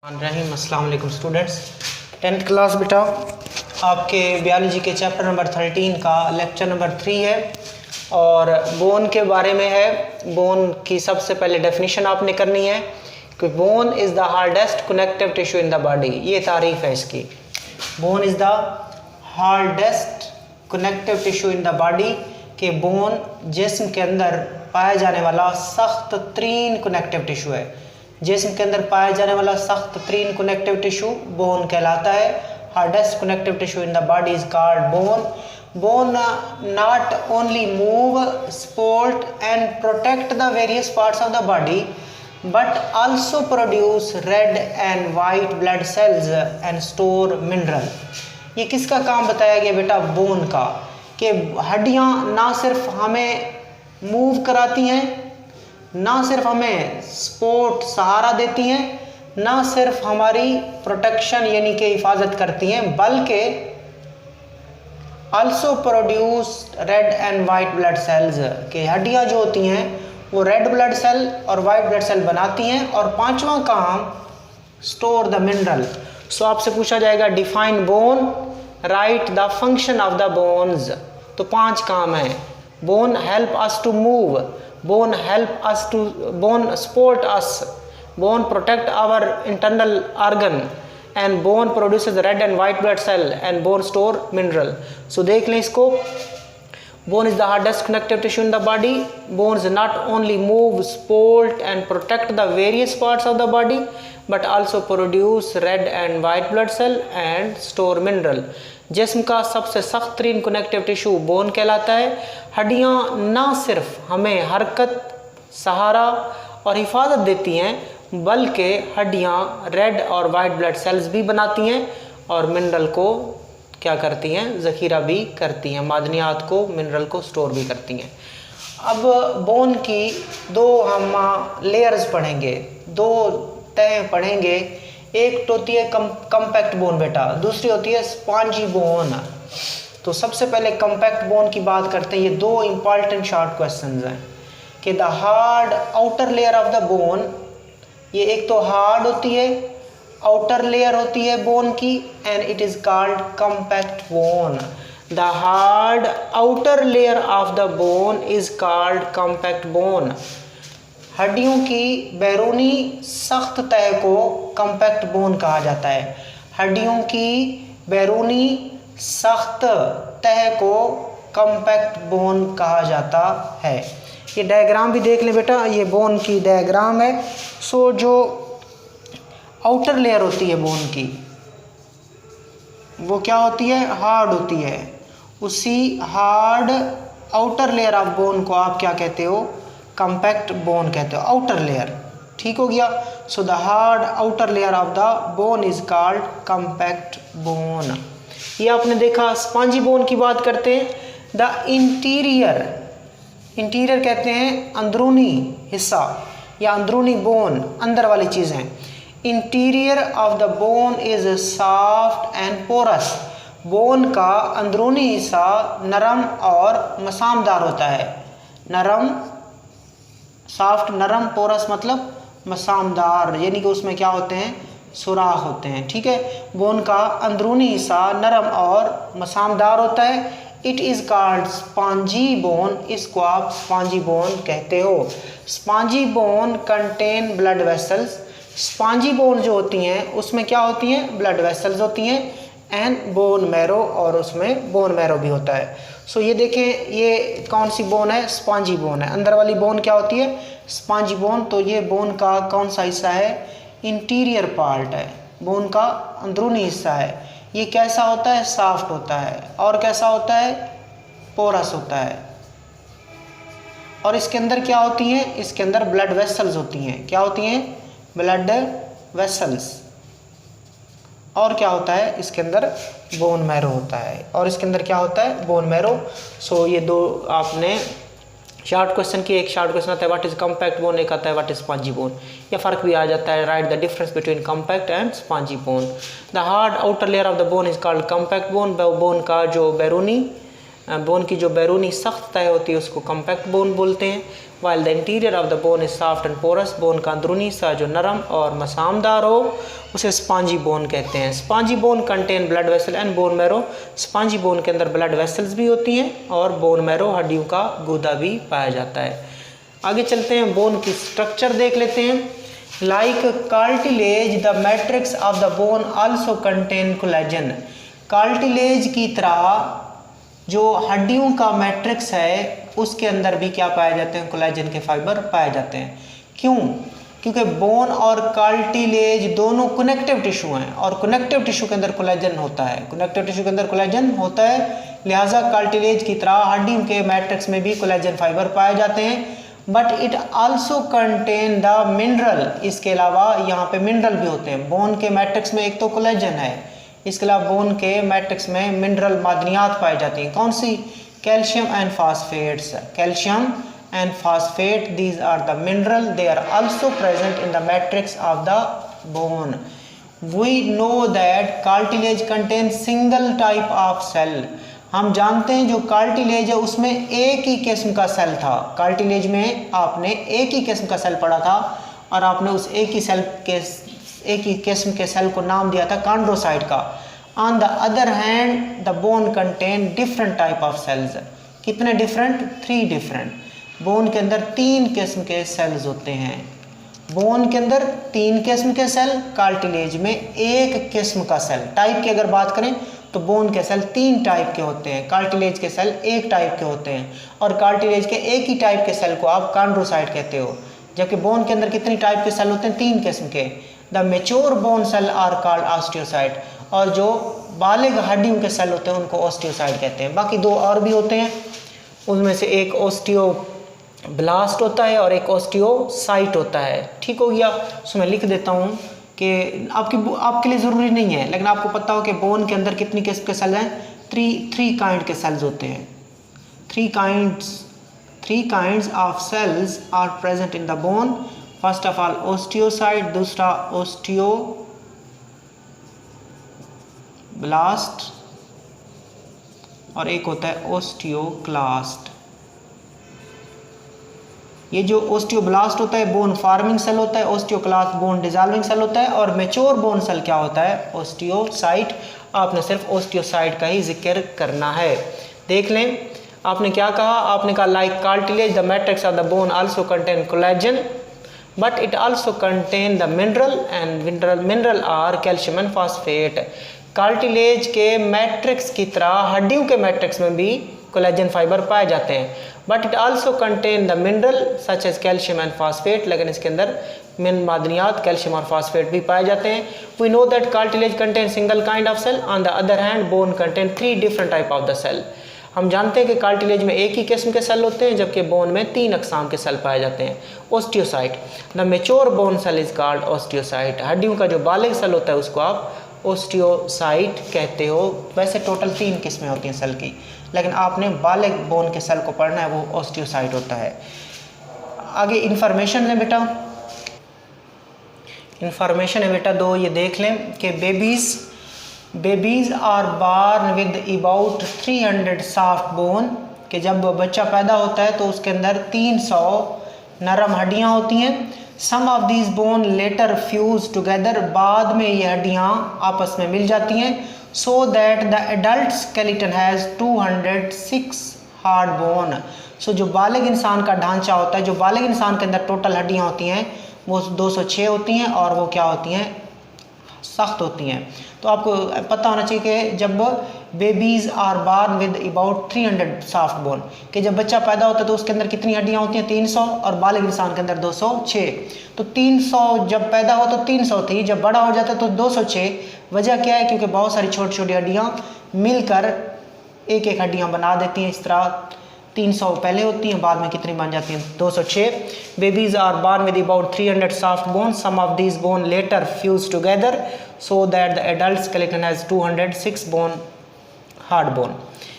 रहीम अस्सलाम वालेकुम students. 10th class बेटा आपके बायोलॉजी के चैप्टर नंबर 13 का लेक्चर नंबर 3 है और बोन के बारे में है। बोन की सबसे पहले डेफिनेशन आपने करनी है कि bone is the hardest connective tissue in the body. ये तारीफ है इसकी, bone is the hardest connective tissue in the body के बोन जिस्म के अंदर पाया जाने वाला सख्त तरीन कनेक्टिव टिश्यू है। जिस्म के अंदर पाया जाने वाला सख्त तरीन कनेक्टिव टिश्यू बोन कहलाता है। Hardest connective tissue in the body is called bone. Bone not only move, support and protect the various parts of the body but also produce red and white blood cells and store mineral. ये किसका काम बताया गया बेटा? Bone का, कि हड्डियाँ ना सिर्फ हमें मूव कराती हैं, ना सिर्फ हमें सपोर्ट सहारा देती हैं, ना सिर्फ हमारी प्रोटेक्शन यानी कि हिफाजत करती हैं, बल्कि also produce red and white blood cells. कि हड्डियां जो होती हैं वो रेड ब्लड सेल और वाइट ब्लड सेल बनाती हैं। और पांचवा काम स्टोर द मिनरल। सो आपसे पूछा जाएगा define bone, write the function of the bones. तो 5 काम हैं। Bone help us to move, bone help us to bone support us, bone protect our internal organ and bone produces red and white blood cell and bone store mineral. So देख लें इसको। Bone is the hardest connective tissue in the body. Bones not only move, support and protect the various parts of the body but also produce red and white blood cell and store mineral. जिस्म का सबसे सख्त तरीन connective tissue bone कहलाता है। हड्डियाँ ना सिर्फ हमें हरकत, सहारा और हिफाजत देती हैं बल्कि हड्डियाँ रेड और वाइट ब्लड सेल्स भी बनाती हैं और मिनरल को क्या करती हैं? ज़ख़ीरा भी करती हैं, मादनियात को, मिनरल को स्टोर भी करती हैं। अब बोन की 2 हम लेयर्स पढ़ेंगे, 2 तह पढ़ेंगे। एक तो होती है कम्पैक्ट बोन बेटा, दूसरी होती है स्पॉन्जी बोन। तो सबसे पहले कम्पैक्ट बोन की बात करते हैं। ये 2 इंपॉर्टेंट शॉर्ट क्वेश्चंस हैं कि the hard outer layer of the bone, ये एक तो हार्ड होती है, आउटर लेयर होती है बोन की, and it is called compact bone. The hard outer layer of the bone is called compact bone. हड्डियों की बैरूनी सख्त तह को कम्पैक्ट बोन कहा जाता है। हड्डियों की बैरूनी सख्त तह को कम्पैक्ट बोन कहा जाता है। ये डायग्राम भी देख लें बेटा, ये बोन की डायग्राम है। सो जो आउटर लेयर होती है बोन की वो क्या होती है? हार्ड होती है। उसी hard outer layer of bone को आप क्या कहते हो? कम्पैक्ट बोन कहते हो, आउटर लेयर। ठीक हो गया। So the hard outer layer of the bone is called compact bone. ये आपने देखा। स्पॉन्जी बोन की बात करते हैं। द इंटीरियर, इंटीरियर कहते हैं अंदरूनी हिस्सा या अंदरूनी बोन, अंदर वाली चीज़ें। Interior of the bone is soft and porous. Bone का अंदरूनी हिस्सा नरम और मसामदार होता है। नरम, सॉफ्ट, नरम, पोरस मतलब मसामदार, यानी कि उसमें क्या होते हैं? सुराख होते हैं। ठीक है। बोन का अंदरूनी हिस्सा नरम और मसामदार होता है। It is called spongy bone. इसको आप स्पॉन्जी बोन कहते हो। Spongy bone contain blood vessels. Spongy bone जो होती हैं उसमें क्या होती हैं? ब्लड वेसल्स होती हैं एंड बोन मैरो, और उसमें बोन मैरो भी होता है। सो ये देखें, ये कौन सी बोन है? स्पॉन्जी बोन है। अंदर वाली बोन क्या होती है? Spongy bone. तो ये बोन का कौन सा हिस्सा है? इंटीरियर पार्ट है, बोन का अंदरूनी हिस्सा है। ये कैसा होता है? सॉफ्ट होता है। और कैसा होता है? पोरस होता है। और इसके अंदर क्या होती हैं? इसके अंदर ब्लड वेसल्स होती हैं। क्या होती हैं? Blood vessels. और क्या होता है? इसके अंदर बोन मैरो होता है। और इसके अंदर क्या होता है? Bone marrow. सो ये 2 आपने शॉर्ट क्वेश्चन की। एक शॉर्ट क्वेश्चन आता है व्हाट इज कम्पैक्ट बोन, एक आता है व्हाट इज स्पॉन्जी बोन। या फ़र्क भी आ जाता है, right the difference between compact and spongy bone. The hard outer layer of the bone is called compact bone. Bone का जो बैरूनी बोन की जो बैरूनी सख्त तय होती है उसको कम्पैक्ट बोन बोलते हैं। While the interior of the bone is soft and porous, bone का अंदरूनी हिस्सा जो नरम और मसामदार हो उसे स्पॉन्जी बोन कहते हैं। Spongy bone contain blood vessel and bone marrow, spongy bone के अंदर ब्लड वेसल्स भी होती हैं और बोन मैरो हड्डियों का गूदा भी पाया जाता है। आगे चलते हैं, बोन की स्ट्रक्चर देख लेते हैं। Like cartilage the matrix of the bone also contain collagen, cartilage की तरह जो हड्डियों का मैट्रिक्स है उसके अंदर भी क्या पाए जाते हैं, कोलेजन के फाइबर पाए जाते हैं। क्यों? क्योंकि बोन और कार्टिलेज दोनों कनेक्टिव टिश्यू हैं और कनेक्टिव टिश्यू के अंदर कोलेजन होता है, कनेक्टिव टिश्यू के अंदर कोलेजन होता है, लिहाजा कार्टिलेज की तरह हड्डियों के मैट्रिक्स में भी कोलेजन फाइबर पाए जाते हैं। But it also contain the mineral, इसके अलावा यहाँ पे मिनरल भी होते हैं। बोन के मैट्रिक्स में एक तो कोलेजन है, इसके अलावा बोन के मैट्रिक्स में मिनरल मादनियात पाई जाती हैं। कौन सी? Calcium and phosphates, calcium and phosphate, these are the mineral, they are also present in the matrix of the bone. We know that cartilage contain single type of cell, हम जानते हैं जो cartilage है उसमें एक ही किस्म का सेल था। कार्टिलेज में आपने एक ही किस्म का सेल पढ़ा था और आपने उस एक ही किस्म के सेल को नाम दिया था कॉन्ड्रोसाइट का। On the other hand the bone contain different type of cells, कितने डिफरेंट? 3 डिफरेंट। बोन के अंदर 3 किस्म के सेल्स होते हैं, बोन के अंदर 3 किस्म के सेल, कार्टिलेज में 1 किस्म का सेल। टाइप की अगर बात करें तो बोन के सेल 3 टाइप के होते हैं, कार्टिलेज के सेल 1 टाइप के होते हैं और कार्टिलेज के एक ही टाइप के सेल को आप कॉन्ड्रोसाइट कहते हो। जबकि बोन के अंदर कितनी टाइप के सेल होते हैं? 3 किस्म के। The mature bone cell are called osteocyte, और जो बालिग हड्डियों के सेल होते हैं उनको ऑस्टियोसाइट कहते हैं। बाकी 2 और भी होते हैं, उनमें से एक ऑस्टियोब्लास्ट होता है और एक ऑस्टियोसाइट होता है। ठीक हो गया? सो मैं लिख देता हूँ कि आपके लिए ज़रूरी नहीं है, लेकिन आपको पता हो कि बोन के अंदर कितनी किस्म के सेल हैं? 3 काइंड के सेल्स होते हैं। 3 kinds of cells are present in the bone. First of all osteocyte, दूसरा ऑस्टियोब्लास्ट और एक होता है ऑस्टियोक्लास्ट। ये जो ऑस्टियोब्लास्ट होता है बोन फार्मिंग सेल होता है, ऑस्टियोक्लास्ट बोन डिसॉल्विंग सेल होता है और मैच्योर बोन सेल क्या होता है? ऑस्टियोसाइट। आपने सिर्फ ऑस्टियोसाइट का ही जिक्र करना है। देख लें, आपने क्या कहा? आपने कहा like cartilage the matrix of the bone also contain collagen but it also contain the mineral and mineral are calcium and phosphate. Cartilage के मैट्रिक्स की तरह हड्डियों के मैट्रिक्स में भी कोलेजन फाइबर पाए जाते हैं, but it also contain the mineral such as calcium and phosphate, लेकिन इसके अंदर मिन मादनियात कैल्शियम और फास्फेट भी पाए जाते हैं। We know that cartilage contain single kind of cell, on the other hand bone contain 3 different type of the cell. हम जानते हैं कि कार्टिलेज में एक ही किस्म के सेल होते हैं जबकि बोन में 3 अकसाम के सेल पाए जाते हैं। Osteocyte, the mature bone cell is called osteocyte. हड्डियों का जो बालिग सेल होता है उसको आप ऑस्टियोसाइट कहते हो। वैसे टोटल 3 किस्में होती हैं सेल की, लेकिन आपने बालिग बोन के सेल को पढ़ना है, वो ऑस्टियोसाइट होता है। आगे इंफॉर्मेशन है बेटा, इंफॉर्मेशन है बेटा 2, ये देख लें कि babies are born with about 300 soft bone, कि जब बच्चा पैदा होता है तो उसके अंदर 300 नरम हड्डियां होती हैं। Some of these bone later fuse together, बाद में ये हड्डियां आपस में मिल जाती हैं। So that the adult skeleton has 206 hard bone. So जो बालिग इंसान का ढांचा होता है, जो बालिग इंसान के अंदर टोटल हड्डियां होती हैं वो 206 होती हैं और वो क्या होती हैं? सख्त होती हैं। तो आपको पता होना चाहिए कि जब babies are born with about 300 soft bone, कि जब बच्चा पैदा होता है तो उसके अंदर कितनी हड्डियां होती हैं? 300, और बालिग इंसान के अंदर 206। तो 300 जब पैदा हो तो 300 थी, जब बड़ा हो जाता है तो 206। वजह क्या है? क्योंकि बहुत सारी छोटी छोटी हड्डियाँ मिलकर एक एक हड्डियाँ बना देती हैं। इस तरह 300 पहले होती हैं, बाद में कितनी बन जाती हैं? 206। Babies are born with about 300 soft bone, some of these bone later fuse together so that the adult skeleton has 206 bone hard bone.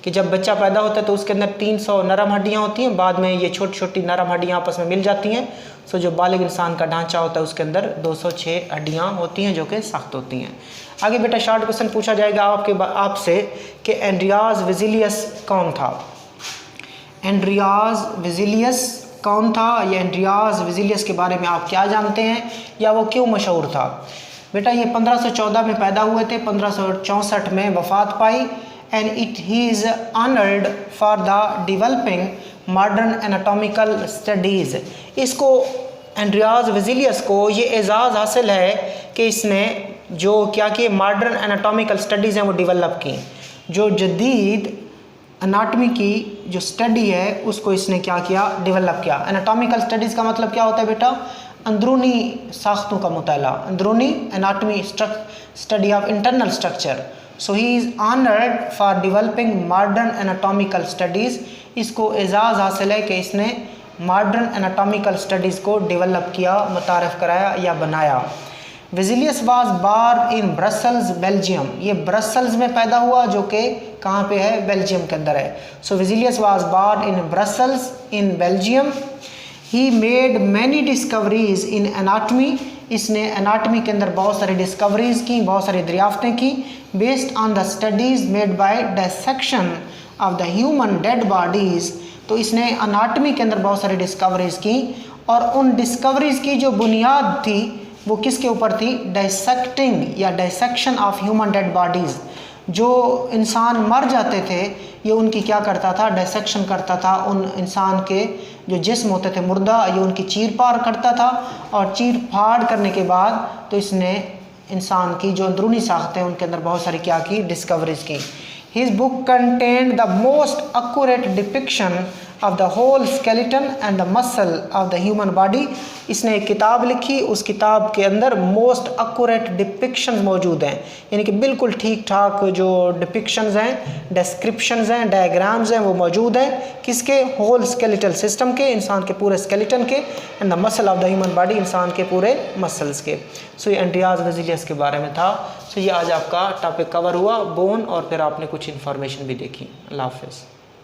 कि जब बच्चा पैदा होता है तो उसके अंदर 300 नरम हड्डियाँ होती हैं, बाद में ये छोटी छोटी नरम हड्डियाँ आपस में मिल जाती हैं। सो जो बालिग इंसान का ढांचा होता है उसके अंदर 206 हड्डियाँ होती हैं जो कि सख्त होती हैं। आगे बेटा शॉर्ट क्वेश्चन पूछा जाएगा आपसे कि एंड्रियास वेजिलियस कौन था। एंड्रियास वेजिलियस कौन था, या एंड्रियास वेजिलियस के बारे में आप क्या जानते हैं, या वो क्यों मशहूर था। बेटा ये 1514 में पैदा हुए थे, 1564 में वफ़ात पाई। And he is honoured for the developing modern anatomical studies. इसको एंड्रियास वेजिलियस को ये एजाज़ हासिल है कि इसने जो क्या किए मॉडर्न एनाटॉमिकल स्टडीज़ हैं वो डेवलप की। जो जदीद एनाटमी की जो स्टडी है उसको इसने क्या किया, डेवलप किया। एनाटॉमिकल स्टडीज़ का मतलब क्या होता है बेटा, अंदरूनी साख्तों का मुताला, अंदरूनी anatomy study of internal structure. So he is honoured for developing modern anatomical studies. इसको एजाज़ हासिल है कि इसने मॉडर्न एनाटॉमिकल स्टडीज़ को डेवलप किया, मुतारफ़ कराया या बनाया। Vesalius was born in Brussels Belgium. ये ब्रसल्स में पैदा हुआ जो कि कहाँ पे है, बेल्जियम के अंदर है। So Vesalius was born in Brussels in Belgium. He made many discoveries in anatomy. इसने एनाटमी के अंदर बहुत सारी डिस्कवरीज की, बहुत सारी दरियाफ्तें की। Based on the studies made by dissection of the human dead bodies. तो इसने एनाटमी के अंदर बहुत सारी डिस्कवरीज की, और उन डिस्कवरीज की जो बुनियाद थी वो किसके ऊपर थी, डाइसेक्टिंग या dissection of human dead bodies. जो इंसान मर जाते थे ये उनकी क्या करता था, डाइसेक्शन करता था। उन इंसान के जो जिस्म होते थे मुर्दा, ये उनकी चीर फाड़ करता था, और चीर फाड़ करने के बाद तो इसने इंसान की जो अंदरूनी साख्त है उनके अंदर बहुत सारी क्या की, डिस्कवरीज की। His book contained the most accurate depiction of the whole skeleton and the muscle of the human body। इसने एक किताब लिखी, उस किताब के अंदर मोस्ट एक्यूरेट डिपिक्शंस मौजूद हैं, यानी कि बिल्कुल ठीक ठाक जो डिपिक्शंस हैं, डिस्क्रिप्शंस हैं, डायग्राम्स हैं वो मौजूद हैं। किसके, होल स्केलेटल सिस्टम के, इंसान के पूरे स्केलेटन के, and the muscle of the human body, इंसान के पूरे मसल्स के। सो ये एंड्रियास वेजिलियस के बारे में था। सो ये आज आपका टॉपिक कवर हुआ, बोन, और फिर आपने कुछ इन्फॉर्मेशन भी देखी। अल्लाह हाफ़िज़।